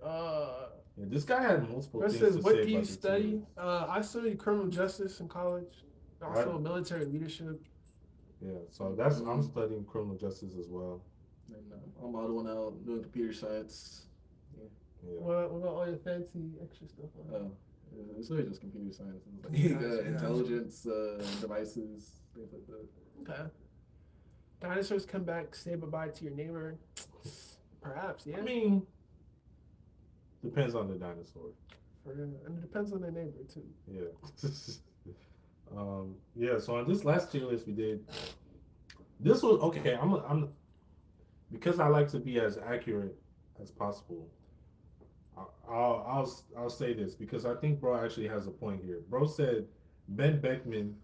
Yeah, this guy had multiple it things says, to "What say do you about the tier study?" list. I studied criminal justice in college, also Right. military leadership. Yeah, so that's I'm studying criminal justice as well. And I'm modeling out doing computer science. Yeah. What about all your fancy extra stuff? It's really just computer science. It's like, Gotcha, intelligence, devices, things like that. Okay. Dinosaurs come back, say bye-bye to your neighbor. Perhaps, yeah. I mean, depends on the dinosaur. And it depends on the neighbor too. Yeah. Yeah. So on this last tier list we did, this was okay. I'm because I like to be as accurate as possible. I'll say this because I think bro actually has a point here. Bro said Ben Beckman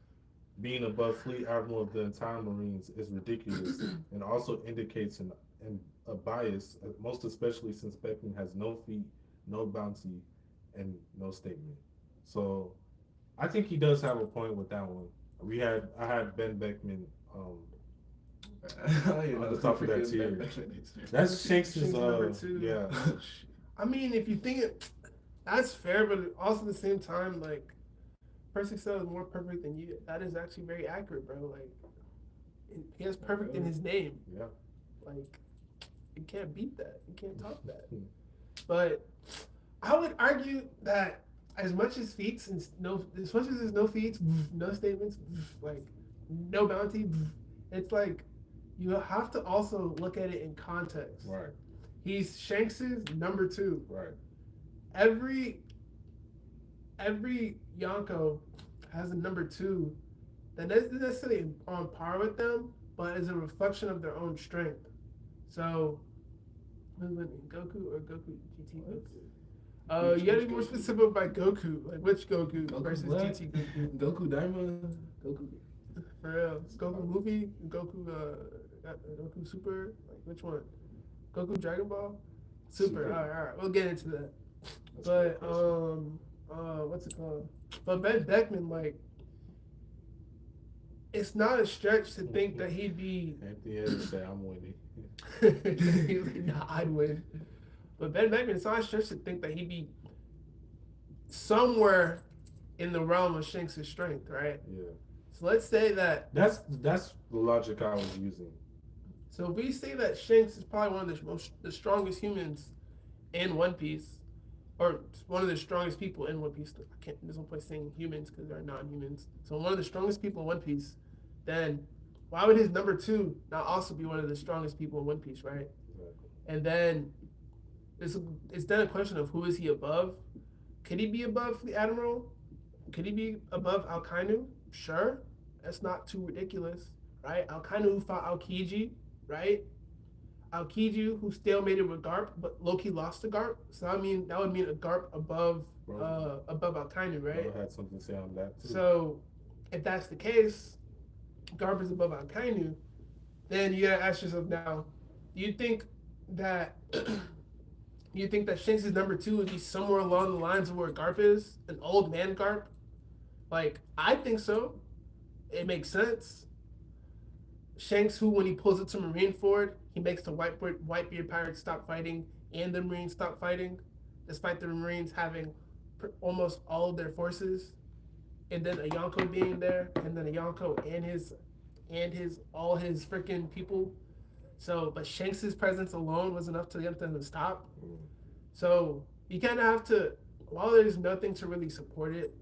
being above Fleet Admiral of the entire Marines is ridiculous and also indicates a bias, most especially since Beckman has no feet, no bounty, and no statement. So I think he does have a point with that one. I had Ben Beckman on the top of that tier. That's Shanks's number two. yeah. I mean, if you think it, that's fair, but also at the same time, like, Percy Excel is more perfect than you. That is actually very accurate, bro. Like, he has perfect in his name. Yeah. Like, you can't beat that. You can't top that. But I would argue that as much as feats and as much as there's no feats, no statements, like no bounty, it's like you have to also look at it in context. Right. He's Shanks's number two. Right. Every Yonko has a number two that isn't necessarily on par with them, but is a reflection of their own strength. So, who's winning, Goku or Goku GT Goku? You gotta be more specific by Goku. Like which Goku versus Black, GT Goku? Goku Daima, Goku. For real, Goku movie, Goku Goku Super. Like which one? Goku Dragon Ball, Super. All right, we'll get into that. But what's it called? But Ben Beckman, like, it's not a stretch to think that he'd be. Anthony Edwards said, "I'm winning." He's like, nah, I'd win. But Ben Beckman, it's not a stretch to think that he'd be somewhere in the realm of Shanks' strength, right? Yeah. So let's say that. That's the logic I was using. So if we say that Shanks is probably one of the strongest humans in One Piece, or one of the strongest people in One Piece. There's no point saying humans because they're non-humans. So one of the strongest people in One Piece, then why would his number two not also be one of the strongest people in One Piece, right? Exactly. And then it's then a question of who is he above? Could he be above the Admiral? Could he be above Alkainu? Sure. That's not too ridiculous, right? Alkainu who fought Aokiji, right? Aokiji who stalemated with Garp, but Loki lost to Garp. So I mean that would mean a Garp above Alkainu, right? Bro had something to say on that too. So if that's the case, Garp is above Alkainu, then you gotta ask yourself now, do you think that Shanks' number two would be somewhere along the lines of where Garp is? An old man Garp? Like, I think so. It makes sense. Shanks, who when he pulls it to Marineford, he makes the Whitebeard pirates stop fighting and the Marines stop fighting, despite the Marines having almost all of their forces, and then a Yonko being there, and then a Yonko and all his freaking people. So, but Shanks' presence alone was enough to get them to stop. So you kind of have to, while there's nothing to really support it,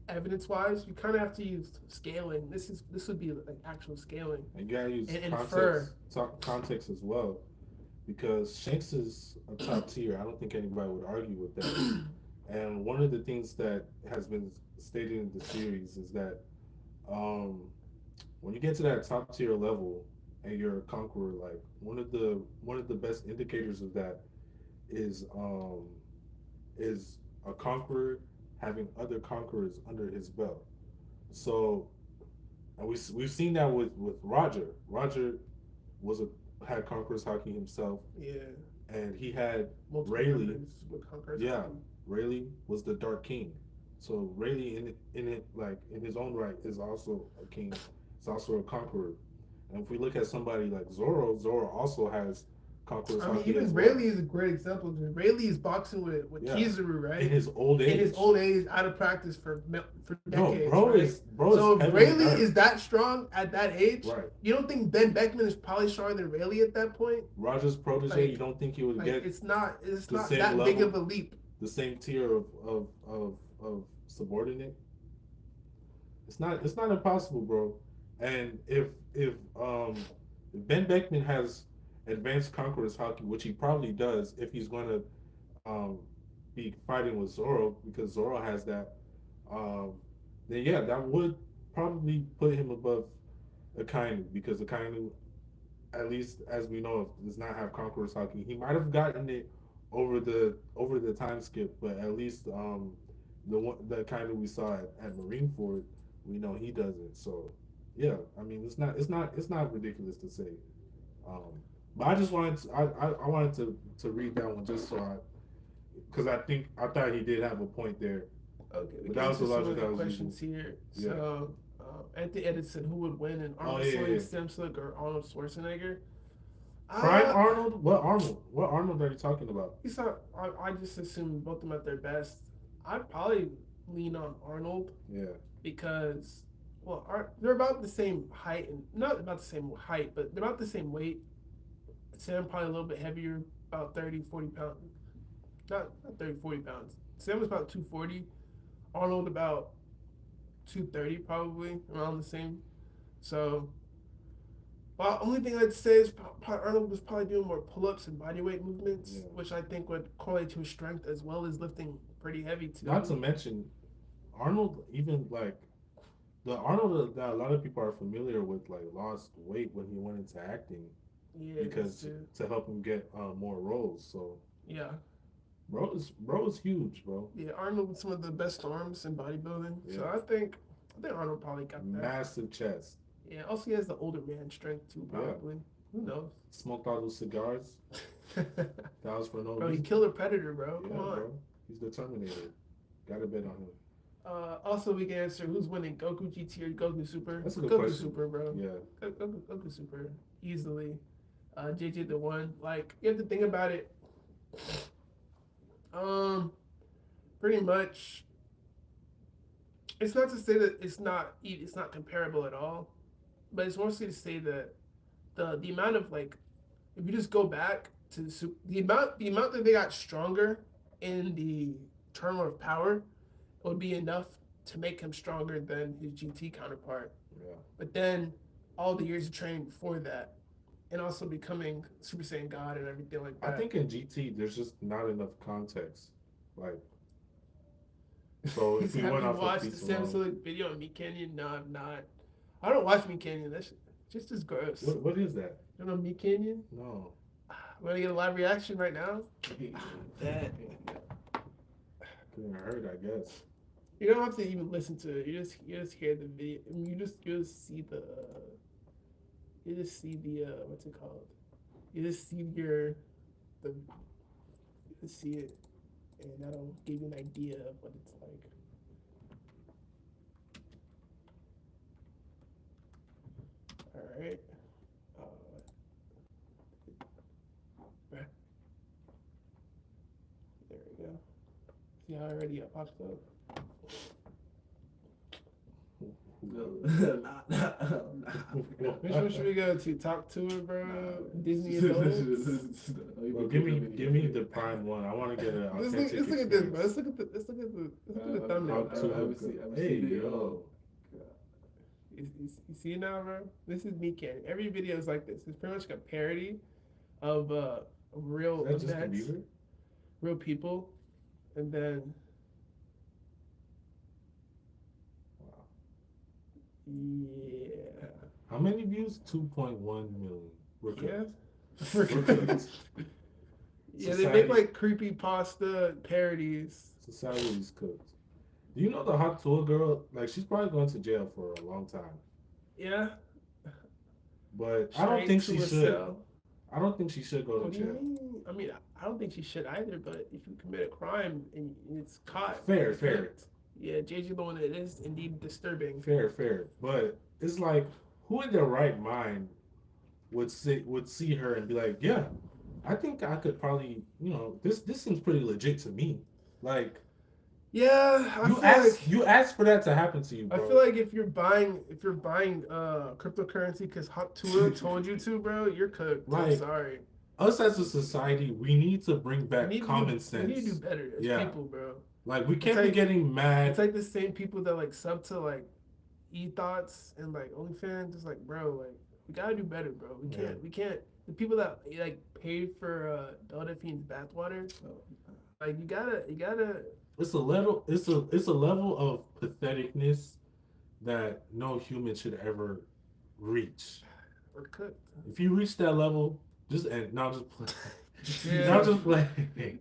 evidence-wise, you kind of have to use scaling. This would be like actual scaling. And you gotta use context as well, because Shanks is a top tier. I don't think anybody would argue with that. And one of the things that has been stated in the series is that when you get to that top tier level and you're a conqueror, like one of the best indicators of that is a conqueror having other conquerors under his belt. So, and we've seen that with Roger. Roger was had Conqueror's Hockey himself. Yeah. And he had multiple Rayleigh. Yeah, Hockey. Rayleigh was the Dark King. So Rayleigh in it like in his own right is also a king. It's also a conqueror. And if we look at somebody like Zoro, Zoro also has Conqueror's Hockey. Even Rayleigh is a great example. Rayleigh is boxing with Kizaru, right? In his old age. In his old age, out of practice for decades. No, bro, right? So if Rayleigh is that strong at that age, right? You don't think Ben Beckman is probably stronger than Rayleigh at that point? Roger's protege, you don't think he would get? It's not that level, big of a leap. The same tier of subordinate. It's not impossible, bro. And if Ben Beckman has advanced Conqueror's Hockey, which he probably does if he's going to be fighting with Zoro, because Zoro has that, then yeah, that would probably put him above Akainu, because Akainu, at least as we know, does not have Conqueror's Hockey. He might have gotten it over the time skip, but at least the kind we saw at Marineford, we know he doesn't. So yeah, I mean it's not ridiculous to say. But I just wanted I wanted to read that one just so because I thought he did have a point there. Okay, but that was the logic that was questions using. here. So Anthony Edison, who would win, in Arnold Schwarzenegger or Arnold Schwarzenegger? Prime Arnold? What Arnold? What Arnold are you talking about? I just assume both of them at their best. I'd probably lean on Arnold. Yeah. Because, they're about the same height, and not about the same height, but they're about the same weight. Sam probably a little bit heavier, about 30, 40 pounds. Not 30, 40 pounds. Sam was about 240. Arnold about 230, probably, around the same. So, only thing I'd say is Arnold was probably doing more pull-ups and bodyweight movements, which I think would correlate to his strength as well as lifting pretty heavy too. Not to mention, Arnold, even like the Arnold that a lot of people are familiar with, like lost weight when he went into acting. Yeah, because to help him get more roles. So yeah, bro is huge, bro. Yeah, Arnold with some of the best arms in bodybuilding. Yeah. So I think Arnold probably got that massive chest. Yeah, also he has the older man strength too, probably. Yeah. Who knows? Smoked all those cigars. That was for no reason. Bro, he killed a predator, bro. Come on. Bro. He's the Terminator. Gotta bet on him. Also, we can answer who's winning, Goku GT or Goku Super. That's a good Goku question. Super, bro. Yeah. Goku Super, easily. JJ the one. Like, you have to think about it. Pretty much. It's not to say that it's not comparable at all, but it's mostly to say that the amount of, like, if you just go back to the amount that they got stronger in the Tournament of Power would be enough to make him stronger than his GT counterpart. Yeah. But then all the years of training before that, and also becoming Super Saiyan God and everything like that. I think in GT there's just not enough context. Like, so if you went off watched the Samsung video on Meat Canyon? No, I'm not. I don't watch Meat Canyon. That's just as gross. What is that? You don't know Meat Canyon? No. We're gonna get a live reaction right now. That couldn't hurt, I guess. You don't have to even listen to it. You just hear the video. I mean, you just see the what's it called? You just see see it, and that'll give you an idea of what it's like. All right. There we go. See how already it pops up? Which one should we go to? Talk to it, bro. Disney adults. Well, give me the prime one. I want to get a. Let's look at this, bro. Let's look at the thumbnail. Hey, yo. You see it now, bro? This is Meat Canyon. Every video is like this. It's pretty much like a parody of real events, real people, and then. Yeah. How many views? 2.1 million. Yeah, they make like creepy pasta parodies. Society's cooked. Do you know the hot tour girl? Like, she's probably going to jail for a long time. Yeah. But I don't think she should. I don't think she should go What to do you jail. mean? I mean, I don't think she should either. But if you commit a crime and it's caught, Fair, fair. Yeah, JJ Bone, it is indeed disturbing. Fair. But it's like, who in their right mind would see her and be like, yeah, I think I could probably, this seems pretty legit to me. Like, Yeah, you asked for that to happen to you, bro. I feel like if you're buying cryptocurrency because Hot Tour told you to, bro, you're cooked. Like, I'm sorry. Us as a society, we need to bring back common sense. We need to do better as people, bro. Like, we can't be getting mad. It's like the same people that like sub to like E-Thoughts and like OnlyFans. It's like, bro, like we gotta do better, bro. We can't. The people that like paid for Delta Fiend's bathwater, like you gotta. It's a level of patheticness that no human should ever reach. We're cooked. If you reach that level, just play. Yeah. Not just playing.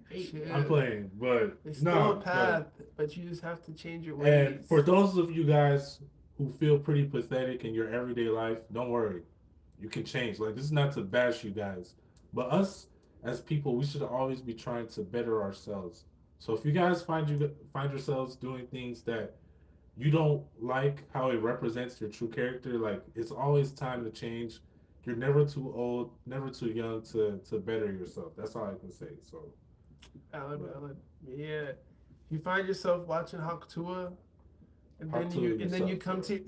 I'm playing, but it's still a path, but you just have to change your ways. And for those of you guys who feel pretty pathetic in your everyday life, don't worry. You can change. Like, this is not to bash you guys, but us as people, we should always be trying to better ourselves. So if you guys find yourselves doing things that you don't like how it represents your true character, like, it's always time to change. You're never too old, never too young to better yourself. That's all I can say. So, valid. Yeah. You find yourself watching Hakutua, and then you come to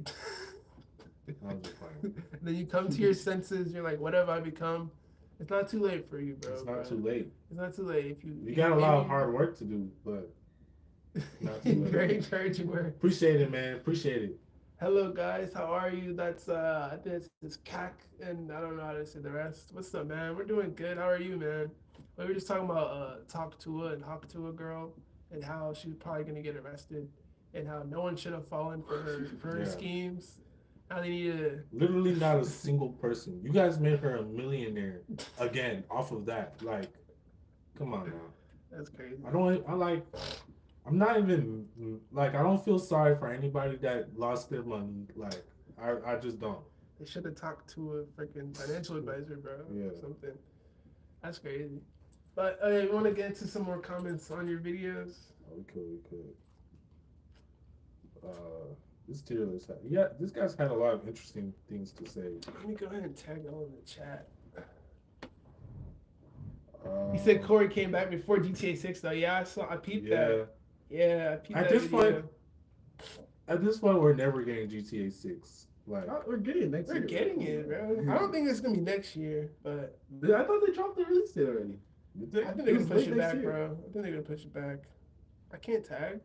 then you come to your senses. You're like, what have I become? It's not too late for you, bro. It's not too late. It's not too late. If you got a lot of hard work to do, but not too late. Very encouraging work. Appreciate it, man. Appreciate it. Hello guys, how are you? That's I think it's CAC, and I don't know how to say the rest. What's up, man? We're doing good. How are you, man? We were just talking about Talk Tua and Hawk Tua girl, and how she's probably gonna get arrested, and how no one should have fallen for her schemes. How they need to literally not a single person. You guys made her a millionaire again off of that. Like, come on now. That's crazy. I'm not even like, I don't feel sorry for anybody that lost their money. Like, I just don't. They should have talked to a freaking financial advisor, bro. Yeah. Something. That's crazy. But you want to get into some more comments on your videos? Oh, we could. This tier list, this guy's had a lot of interesting things to say. Let me go ahead and tag all in the chat. He said Corey came back before GTA 6 though. Yeah, I peeped that. Yeah, I peeped at that this video. At this point, we're never getting GTA 6. Like, we're getting it next year. We're getting it, bro. I don't think it's gonna be next year, but I thought they dropped the release date already. I think they're gonna push it back, bro. I think they're gonna push it back. I can't tag.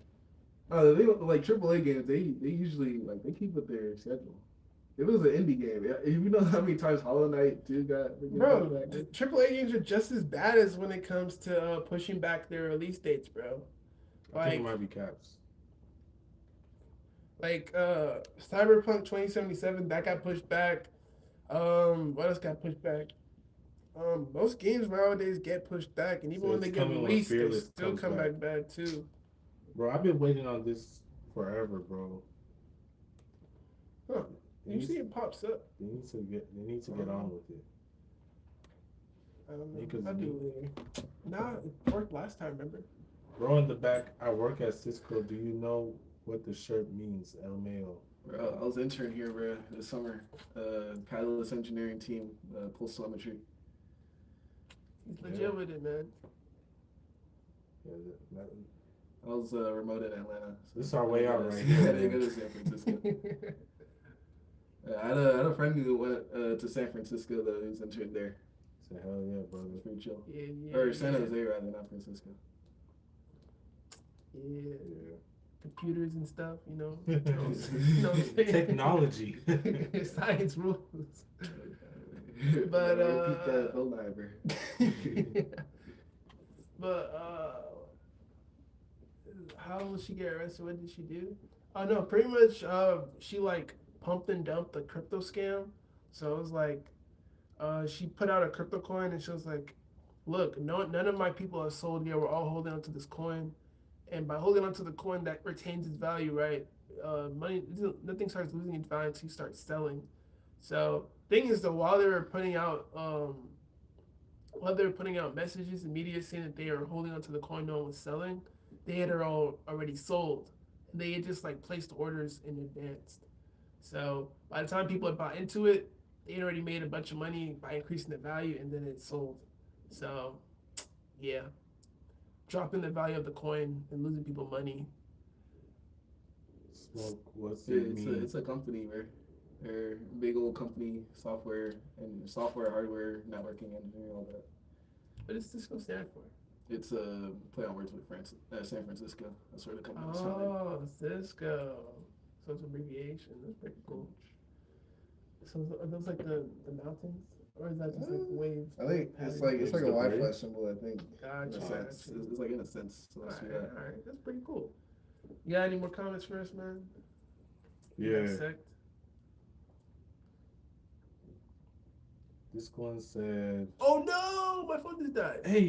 They like AAA games. They usually they keep with their schedule. If it was an indie game, you know how many times Hollow Knight 2 got. Bro, AAA games are just as bad as when it comes to pushing back their release dates, bro. I think it might be caps. Like Cyberpunk 2077, that got pushed back. What else got pushed back? Most games nowadays get pushed back, and even when they get released, they still come back bad too. Bro, I've been waiting on this forever, bro. Huh? You see it pops up. They need to get on with it. I don't know. I'll do it later. Nah, it worked last time, remember? Bro, in the back, I work at Cisco. Do you know what the shirt means, El Mayo? Bro, I was intern here, bro, this summer. Catalyst engineering team, pulse telemetry. He's legit with it, man. Yeah, I was remote in Atlanta. So this is our way out right here. I didn't go to San Francisco. I had a friend who went to San Francisco, though. He was interned there. So hell yeah, bro. It's pretty chill. Yeah. Or San Jose, rather, not Francisco. Yeah. Computers and stuff, you know. Technology. Science rules. But repeat that whole ever. But how will she get arrested? What did she do? Oh no, pretty much she like pumped and dumped the crypto scam. So it was like she put out a crypto coin and she was like, look, none of my people have sold yet. We're all holding on to this coin. And by holding onto the coin, that retains its value, right? Money, nothing starts losing its value until you start selling. So, thing is, though, while they were putting out while they were putting out messages, the media saying that they are holding onto the coin no one was selling, they had it all already sold. And they had just like placed orders in advance. So by the time people had bought into it, they had already made a bunch of money by increasing the value, and then it sold. So yeah, dropping the value of the coin and losing people money. Smoke, what's Yeah, it mean? it's a company, bro. They're a big old company, software, hardware, networking, engineering, all that. What does Cisco stand for? It's a play on words with San Francisco. That's where the company was founded. Oh, Cisco. So it's an abbreviation. That's pretty cool. So are those like the mountains? Or is that just like waves? I think it's like a Wi-Fi symbol. I think in a sense. It's like in a sense. So that's All right, that's pretty cool. You got any more comments for us, man? Yeah. This one said, Oh no, my phone just died. "Hey,